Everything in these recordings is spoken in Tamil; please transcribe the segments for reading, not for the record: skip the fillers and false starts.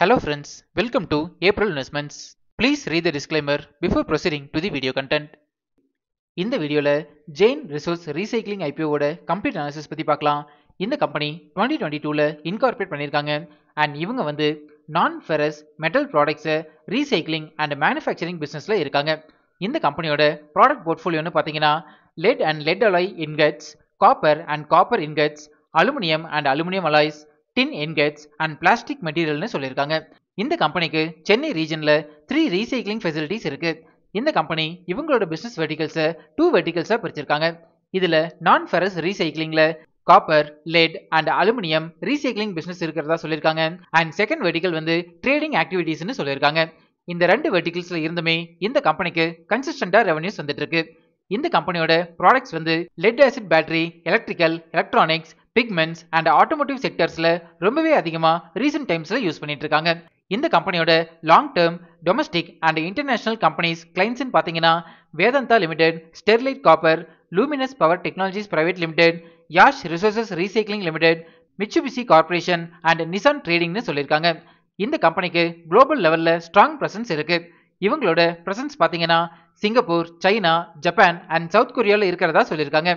Hello friends, welcome to April Investments. Please read the disclaimer before proceeding to the video content. இந்த வீடியோல ஜெயின் ரிசோர்ஸ் ரீசைக்ளிங் ஐபிஓவோட கம்ப்ளீட் அனாலிசிஸ் பத்தி பார்க்கலாம். இந்த கம்பெனி 2022ல இன்கார்பரேட் பண்ணிருக்காங்க அண்ட் இவங்க வந்து நான் ஃபெரஸ் மெட்டல் ப்ராடக்ட்ஸை ரீசைக்ளிங் அண்ட் மேனுஃபேக்சரிங் பிசினஸ்ல இருக்காங்க. இந்த கம்பெனியோட ப்ராடக்ட் போர்ட்ஃபோலியோன்னு பார்த்தீங்கன்னா lead and lead alloy ingots, copper and copper ingots, aluminium and aluminium alloys, tin ingots and plastic மெட்டீரியல்னு சொல்லியிருக்காங்க. இந்த கம்பெனிக்கு சென்னை ரீஜன்ல 3 ரீசைக்ளிங் ஃபெசிலிட்டிஸ் இருக்கு. இந்த கம்பெனி இவங்களோட பிசினஸ் வெர்டிகல்ஸை 2 வெர்டிகல்ஸா பிரிச்சிருக்காங்க. இதுல நான் ஃபெரஸ் ரீசைக்ளிங்ல copper, lead and aluminium recycling business இருக்கிறதா சொல்லியிருக்காங்க. அண்ட் செகண்ட் வெர்டிகல் வந்து ட்ரேடிங் ஆக்டிவிட்டீஸ்னு சொல்லியிருக்காங்க. இந்த 2 வெர்டிகல்ஸ்ல இருந்துமே இந்த கம்பெனிக்கு கன்சிஸ்டண்டா ரெவன்யூஸ் வந்துட்டு இருக்கு. இந்த கம்பெனியோட ப்ராடக்ட்ஸ் வந்து lead acid battery, electrical, electronics, pigments and automotive செக்டர்ஸ்ல ரொம்பவே அதிகமா ரீசென்ட் டைம்ஸ்ல யூஸ் பண்ணிட்டு இருக்காங்க. இந்த கம்பெனியோட long term domestic and international companies clients பாத்தீங்கன்னா Vedanta limited, Sterlite copper, Luminous power technologies private limited, Yash resources recycling limited, Mitsubishi corporation and Nissan ட்ரேடிங்னு சொல்லியிருக்காங்க. இந்த கம்பெனிக்கு குளோபல் லெவல்ல ஸ்ட்ராங் பிரசன்ஸ் இருக்கு. இவங்களோட பிரசன்ஸ் பாத்தீங்கன்னா Singapore, China, Japan and South கொரியால இருக்கிறதா சொல்லியிருக்காங்க.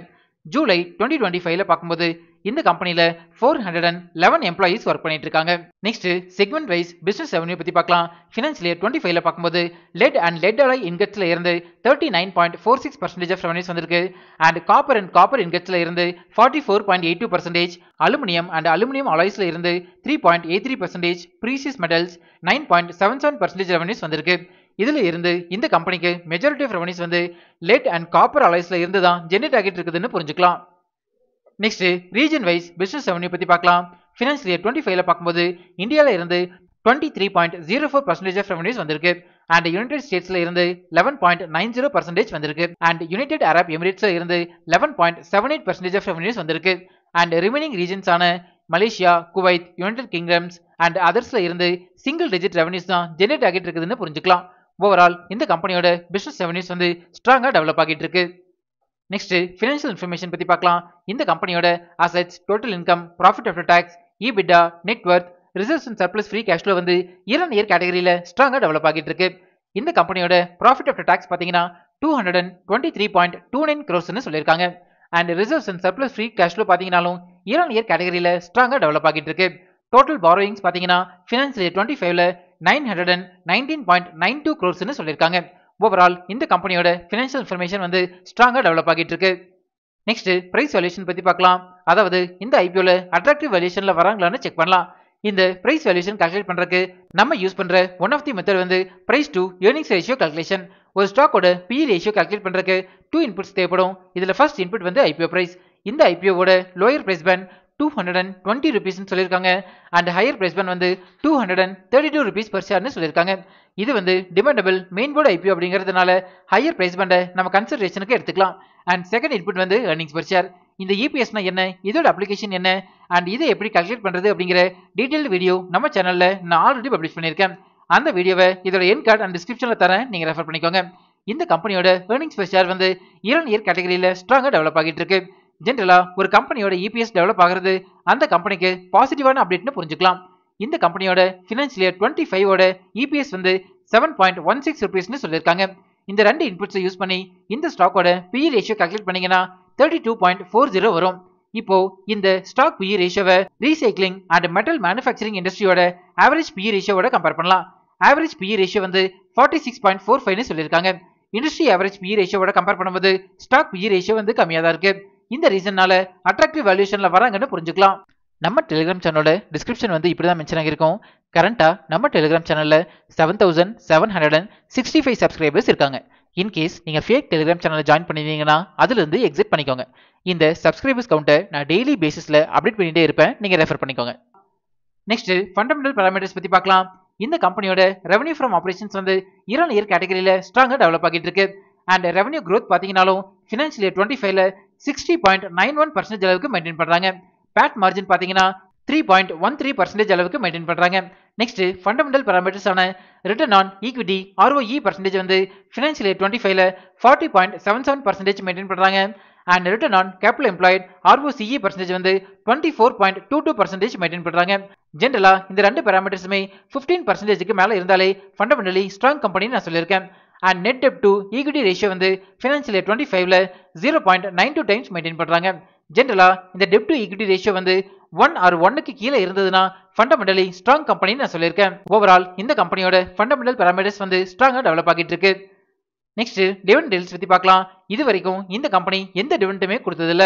ஜூலை 2025ல பார்க்கும்போது இந்த கம்பெனில 411 எம்ப்ளாயிஸ் ஒர்க் பண்ணிட்டு இருக்காங்க. Next segment wise business revenue பத்தி பார்க்கலாம். ஃபினான்ஷியல் இயர் 25ல பார்க்கும்போது லெட் அண்ட் லெட் அலாய் இன்கட்ஸ்ல இருந்து 39.46% ஆஃப் ரெவன்யூஸ் வந்திருக்கு. அண்ட் காப்பர் அண்ட் காப்பர் இன்கட்ஸ்ல இருந்து 44.82%, அலுமினியம் அண்ட் அலுமினியம் அலாய்ஸ்ல இருந்து 3.83%, பிரீசியஸ் மெட்டல்ஸ் 9.77% ரெவன்யூஸ் வந்திருக்கு. இதுல இருந்து இந்த கம்பெனிக்கு மெஜாரிட்டி ஆஃப் ரெவன்யூஸ் வந்து லெட் அண்ட் காப்பர் அலாய்ஸ்ல இருந்து தான் ஜெனரேட் ஆகிட்டு இருக்குதுன்னு புரிஞ்சுக்கலாம். Next region wise business revenue பத்தி பார்க்கலாம். ஃபினான்ஷியல் இயர் 25ல பார்க்கும்போது இந்தியால இருந்து 23.04% ஆஃப் ரெவன்யூஸ் வந்திருக்கு. அண்ட் யுனைடெட் ஸ்டேட்ஸ்ல இருந்து 11.90% வந்திருக்கு. அண்ட் யுனைடெட் அரப் எமிரேட்ஸ்ல இருந்து 11.78% ஆஃப் ரெவன்யூஸ் வந்திருக்கு. அண்ட் ரிமைனிங் ரீஜன்ஸ் ஆன Malaysia, Kuwait, United Kingdoms and அதர்ஸ்ல இருந்து சிங்கிள் டிஜிட் ரெவன்யூஸ் தான் ஜெனரேட் ஆகிட்டு இருக்குதுன்னு புரிஞ்சுக்கலாம். ஓவரால் இந்த கம்பெனியோட பிசினஸ் ரெவன்யூஸ் வந்து ஸ்ட்ராங்கா டெவலப் ஆகிட்டு இருக்கு. நெக்ஸ்ட் ஃபினான்ஷியல் இன்ஃபர்மேஷன் பத்தி பார்க்கலாம். இந்த கம்பெனியோட assets, total income, profit after tax, EBITDA, net worth, reserves and surplus free cash flow வந்து இயர் ஆன் இயர் கேட்டகரியில ஸ்ட்ராங்கா டெவலப் ஆகிட்டு இருக்கு. இந்த கம்பெனியோட ப்ராஃபிட் ஆஃப்டர் டாக்ஸ் பாத்தீங்கன்னா 223.29 crores சொல்லியிருக்காங்க. And reserves and surplus free cash flow பாத்தீங்கன்னாலும் இயர் ஆன் இயர் கேட்டகரியில ஸ்ட்ராங்கா டெவலப் ஆகிட்டு இருக்கு. டோட்டல் பாரோயிங்ஸ் பாத்தீங்கன்னா ஃபினான்ஷியல் இயர் 25ல 919.92 crores சொல்லியிருக்காங்க. ஓவரால் இந்த கம்பெனியோட ஃபினான்ஷியல் இன்ஃபர்மேஷன் வந்து ஸ்ட்ராங்கா டெவலப் ஆகிட்டு இருக்கு. நெக்ஸ்ட் பிரைஸ் வேல்யூஷன் பத்தி பார்க்கலாம். அதாவது இந்த ஐபிஓல அட்ராக்டிவ் வேல்யூஷன்ல வராங்களான்னு செக் பண்ணலாம். இந்த பிரைஸ் வேல்யூஷன் கால்குலேட் பண்றதுக்கு நம்ம யூஸ் பண்ற ஒன் ஆஃப் தி மெத்தட் வந்து price to earnings ratio calculation. ஒரு ஸ்டாக்கோட PE ரேஷியோ கால்குலேட் பண்றதுக்கு 2 இன்புட்ஸ் தேவைப்படும். இதுல ஃபர்ஸ்ட் இன்புட் வந்து ஐபிஓ பிரைஸ். இந்த ஐபிஓவோட லோயர் பிரைஸ் பேண்ட் 220 rupees சொல்லியிருக்காங்க. அண்ட் ஹையர் பிரைஸ் பேண்ட் வந்து 232 rupees per share சொல்லியிருக்காங்க. இது வந்து டிமாண்டபிள் மெயின் போர்டு ஐபிஓ அப்படிங்கிறதுனால ஹையர் பிரைஸ் பேண்டை நம்ம கன்சிடரேஷனுக்கு எடுத்துக்கலாம். அண்ட் செகண்ட் இன்புட் வந்து earnings per share. இந்த EPSனா என்ன, இதோட அப்ளிகேஷன் என்ன அண்ட் இதை எப்படி கால்குலேட் பண்றது அப்படிங்கிற டீடைல்டு வீடியோ நம்ம சேனல்ல நான் ஆல்ரெடி பப்ளிஷ் பண்ணியிருக்கேன். அந்த வீடியோவை இதோட எண்ட் கார்டு அண்ட் டிஸ்கிரிப்ஷன்ல தரேன், நீங்க ரெஃபர் பண்ணிக்கோங்க. இந்த கம்பெனியோட earnings per share வந்து இயர் ஆன் இயர் கேட்டகரியில ஸ்ட்ராங்கா டெவலப் ஆகிட்டு இருக்கு. ஜென்ரலா ஒரு கம்பெனியோட EPS டெவலப் ஆகிறது அந்த கம்பெனிக்கு பாசிட்டிவான அப்டேட்னு புரிஞ்சுக்கலாம். இந்த கம்பெனியோட ஃபினான்ஷியல் இயர் 25ஓட EPS வந்து 7.16 rupees சொல்லியிருக்காங்க. இந்த 2 இன்புட்ஸை யூஸ் பண்ணி இந்த ஸ்டாக்கோட PE ரேஷியோ கால்குலேட் பண்ணீங்கன்னா 32.40 வரும். இப்போ இந்த ஸ்டாக் PE ரேஷியோவை ரீசைக்ளிங் அண்ட் மெட்டல் மேனுஃபேக்சரிங் இண்டஸ்ட்ரியோட ஆவரேஜ் PE ரேஷியோட கம்பேர் பண்ணலாம். ஆவரேஜ் PE ரேஷியோ வந்து 46.45 சொல்லியிருக்காங்க. இண்டஸ்ட்ரி ஆவரேஜ் PE ரேஷியோட கம்பேர் பண்ணும்போது ஸ்டாக் PE ரேஷியோ வந்து கம்மியா தான் இருக்கு. இந்த ரீசன்னால அட்ராக்டிவ் வேல்யூஷன்ல வராங்கன்னு புரிஞ்சுக்கலாம். நம்ம டெலிகிராம் சேனலோட டிஸ்கிரிப்ஷன் வந்து இப்படிதான் மென்ஷன் ஆகிருக்கும். கரண்டா நம்ம டெலிகிராம் சேனல்ல 7765 சப்ஸ்கிரைபர்ஸ் இருக்காங்க. இன்கேஸ் நீங்க ஃபேக் டெலிகிராம் சேனலை ஜாயின் பண்ணிருந்தீங்கன்னா அதுல இருந்து எக்ஸிட் பண்ணிக்கோங்க. இந்த சப்ஸ்கிரைபர்ஸ் கவுண்டை நான் டெய்லி பேசிஸ்ல அப்டேட் பண்ணிட்டே இருப்பேன், நீங்க ரெஃபர் பண்ணிக்கோங்க. நெக்ஸ்ட் ஃபண்டமெண்டல் பாராமீட்டர்ஸ் பத்தி பார்க்கலாம். இந்த கம்பெனியோட ரெவன்யூ ஃப்ரம் ஆபரேஷன்ஸ் வந்து இயர் ஆன் இயர் கேட்டகரியில ஸ்ட்ராங்கா டெவலப் ஆகிட்டு இருக்கு. அண்ட் ரெவன்யூ growth பாத்தீங்கன்னாலும் ஃபினான்ஷியல் இயர் 25ல 60.91% அளவுக்கு மெயின்டைன் பண்றாங்க. பேட் மார்ஜின் பாத்தீங்கன்னா 3.13% அளவுக்கு மெயின்டைன் பண்றாங்க. நெக்ஸ்ட் ஃபண்டமெண்டல் பாராமீட்டர்ஸ் ஆன return on equity ROE percentage வந்து ஃபினான்ஷியல் இயர் 25ல 40.77% மெயின்டைன் பண்றாங்க. And return on capital employed ROCE percentage வந்து 24.22% மெயின்டைன் பண்றாங்க. ஜென்ரலா இந்த ரெண்டு பாராமீட்டர்ஸுமே 15%க்கு மேல இருந்தாலே ஃபண்டமெண்டலி ஸ்ட்ராங் கம்பெனின்னு நான் சொல்லியிருக்கேன். And net dept to equity ratio வந்து ஃபினான்ஷியல் இயர் 25ல 0.92 டைம்ஸ் மெயின்டைன் பண்றாங்க. ஜென்ரலா இந்த டெப்ட் டு ஈக்விட்டி ரேஷியோ வந்து 1 or 1க்கு கீழே இருந்ததுன்னா ஃபண்டமெண்டலி ஸ்ட்ராங் கம்பெனின்னு நான் சொல்லியிருக்கேன். ஓவரால் இந்த கம்பெனியோட ஃபண்டமெண்டல் பாராமீட்டர்ஸ் வந்து ஸ்ட்ராங்கா டெவலப் ஆகிட்டு இருக்கு. நெக்ஸ்ட் டிவிடெண்ட் டீல்ஸ் பத்தி பார்க்கலாம். இது வரைக்கும் இந்த கம்பெனி எந்த டிவிடெண்டுமே கொடுத்ததில்ல.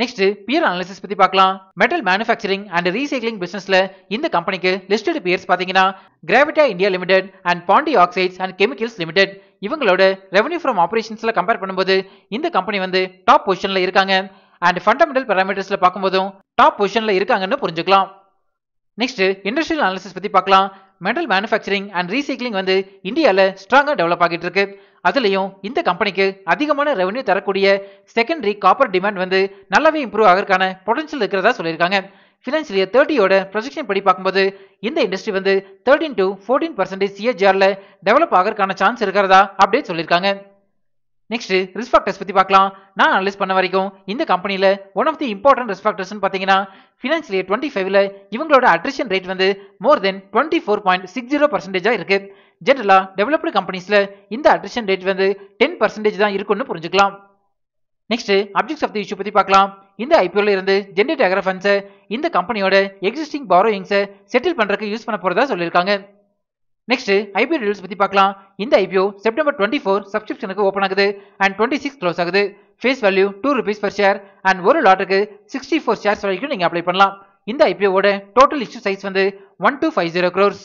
நெக்ஸ்ட் பியர் அனாலிசிஸ் பத்தி பார்க்கலாம். மெட்டல் மேனுஃபேக்சரிங் அண்ட் ரீசைக்ளிங் பிசினஸ்ல இந்த கம்பெனிக்கு லிஸ்டட் பியர்ஸ் பாத்தீங்கன்னா Gravita India limited and Pondy oxides and chemicals limited. இவங்களோட ரெவன்யூ ஃப்ரம் ஆபரேஷன்ஸ்ல கம்பேர் பண்ணும்போது இந்த கம்பெனி வந்து டாப் பொசிஷன்ல இருக்காங்க. அண்ட் ஃபண்டமெண்டல் பாராமீட்டர்ஸ்ல பார்க்கும்போதும் டாப் பொசிஷன்ல இருக்காங்கன்னு புரிஞ்சுக்கலாம். நெக்ஸ்ட் இண்டஸ்ட்ரியல் அனாலிசிஸ் பத்தி பார்க்கலாம். மெட்டல் மேனுஃபேக்சரிங் அண்ட் ரீசைக்ளிங் வந்து இந்தியாவில் ஸ்ட்ராங்கா டெவலப் ஆகிட்டு இருக்கு. அதுலயும் இந்த கம்பெனிக்கு அதிகமான ரெவன்யூ தரக்கூடிய செகண்டரி காப்பர் டிமாண்ட் வந்து நல்லாவே இம்ப்ரூவ் ஆகிறதுக்கான பொட்டன்ஷியல் இருக்கிறதா சொல்லியிருக்காங்க. ஃபினான்ஷியல் இயர் 30யோட ப்ரொஜெக்ஷன் படி பார்க்கும்போது இந்த இண்டஸ்ட்ரி வந்து 13 to 14% CAGRல டெவலப் ஆகிறதுக்கான சான்ஸ் இருக்கிறதா அப்டேட் சொல்லியிருக்காங்க. நெக்ஸ்ட் ரிஸ்க் ஃபேக்டர்ஸ் பத்தி பார்க்கலாம். நான் அனலைஸ் பண்ண வரைக்கும் இந்த கம்பெனில one of the important risk factors பாத்தீங்கன்னா ஃபினான்ஷியல் இயர் 25ல இவங்களோட அட்ரிஷன் ரேட் வந்து மோர் தென் 24.60% இருக்கு. ஜெனரலா டெவலப்டு கம்பெனிஸ்ல இந்த அட்ரிஷன் ரேட் வந்து 10% தான் இருக்குன்னு புரிஞ்சுக்கலாம். Next objects of the issue பத்தி பார்க்கலாம். இந்த ஐபிஓல இருந்து ஜெனரேட் ஆகிற ஃபண்ட்ஸை இந்த கம்பெனியோட எக்ஸிஸ்டிங் பாரோயிங்ஸை செட்டில் பண்றதுக்கு யூஸ் பண்ண போறதா சொல்லியிருக்காங்க. நெக்ஸ்ட் ஐபிஓ டீடைல்ஸ் பத்தி பார்க்கலாம். இந்த ஐபிஓ செப்டம்பர் 24 சப்ஸ்கிரிப்ஷனுக்கு ஓபன் ஆகுது அண்ட் 26 க்ளோஸ் ஆகுது. Face value ₹2 per share and ஒரு லாட்டுக்கு 64 ஷேர்ஸ் வரைக்கும் நீங்க அப்ளை பண்ணலாம். இந்த ஐபிஓவோட டோட்டல் இஷ்யூ சைஸ் வந்து 1250 crores.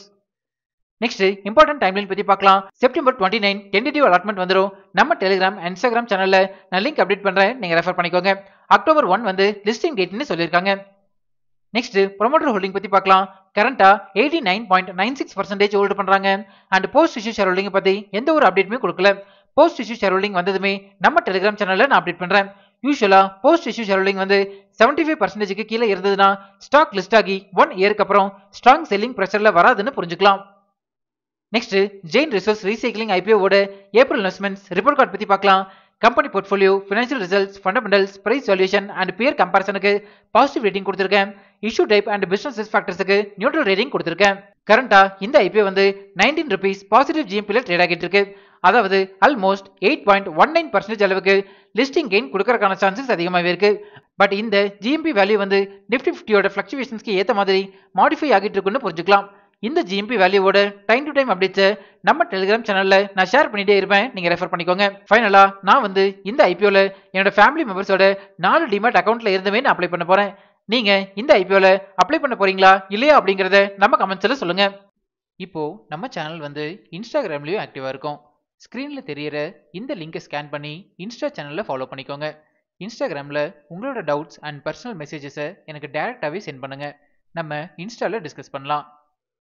நெக்ஸ்ட் இம்பார்ட்டன்ட் டைம்லைன் பத்தி பார்க்கலாம். செப்டம்பர் 29 டென்டேட்டிவ் அலாட்மெண்ட் வந்துடும். நம்ம டெலிகிராம் இன்ஸ்டாகிராம் சேனல்ல நான் லிங்க் அப்டேட் பண்றேன், நீங்க ரெஃபர் பண்ணிக்கோங்க. அக்டோபர் 1 வந்து லிஸ்டிங் டேட்னு சொல்லியிருக்காங்க. நெக்ஸ்ட் ப்ரொமோட்டர் ஹோல்டிங் பத்தி பார்க்கலாம். கரண்டா 89.96% ஹோல்டு பண்றாங்க. And post issue share holding பத்தி எந்த ஒரு அப்டேட்டுமே கொடுக்கல. போஸ்ட் இஷ்யூ ஷேர் ஹோல்டிங் வந்ததுமே நம்ம டெலிகிராம் சேனல்ல நான் அப்டேட் பண்றேன். யூசுவலா போஸ்ட் இஷ்யூ ஷேர் ஹோல்டிங் வந்து 75%க்கு கீழே இருந்ததுன்னா ஸ்டாக் லிஸ்ட் ஆகி 1 இயருக்கு அப்புறம் ஸ்ட்ராங் செல்லிங் பிரஷர்ல வராதுன்னு புரிஞ்சுக்கலாம். நெக்ஸ்ட் ஜெயின் ரிசோர்ஸ் ரீசைக்ளிங் ஐபிஓவோட ஏப்ரல் இன்வெஸ்ட்மெண்ட்ஸ் ரிப்போர்ட் கார்டு பத்தி பார்க்கலாம். Company portfolio, financial results, fundamentals, price valuation and peer கம்பேரிசனுக்கு பாசிட்டிவ் ரேட்டிங் கொடுத்திருக்கேன். Issue type and business risk ஃபேக்டர்ஸ்க்கு நியூட்ரல் ரேட்டிங் கொடுத்திருக்கேன். கரண்டா இந்த ஐபிஓ வந்து ₹19 பாசிட்டிவ் ஜிஎம்பில ட்ரேட் ஆகிட்டு இருக்கு. அதாவது ஆல்மோஸ்ட் 8.19% அளவுக்கு லிஸ்டிங் கெயின் கொடுக்கறதுக்கான சான்சஸ் அதிகமாகவே இருக்கு. பட் இந்த ஜிஎம்பி வேல்யூ வந்து நிஃப்டி 50யோட ஃபிளக்சுவேஷன்ஸ்க்கு ஏற்ற மாதிரி மாடிஃபை ஆகிட்டு இருக்குன்னு புரிஞ்சுக்கலாம். இந்த ஜிஎம்பி வேல்யூவோட டைம் டு டைம் அப்டேட்ஸ் நம்ம டெலிகிராம் சேனல்ல நான் ஷேர் பண்ணிட்டே இருப்பேன், நீங்க ரெஃபர் பண்ணிக்கோங்க. ஃபைனலா நான் வந்து இந்த ஐபிஓல என்னோட ஃபேமிலி மெம்பர்ஸோட 4 டிமேட் அக்கௌண்ட்ல இருந்துமே நான் அப்ளை பண்ண போறேன். நீங்க இந்த ஐபிஓல அப்ளை பண்ண போறீங்களா இல்லையா அப்படிங்கறத நம்ம கமெண்ட்ஸ்ல சொல்லுங்க. இப்போ நம்ம சேனல் வந்து இன்ஸ்டாகிராம்லயும் ஆக்டிவா இருக்கும். ஸ்கிரீன்ல தெரியற இந்த லிங்கை ஸ்கேன் பண்ணி இன்ஸ்டா சேனல்ல ஃபாலோ பண்ணிக்கோங்க. இன்ஸ்டாகிராம்ல உங்களோட டவுட்ஸ் அண்ட் பர்சனல் மெசேஜஸை எனக்கு டைரக்டாவே சென்ட் பண்ணுங்க. நம்ம இன்ஸ்டால டிஸ்கஸ் பண்ணலாம்.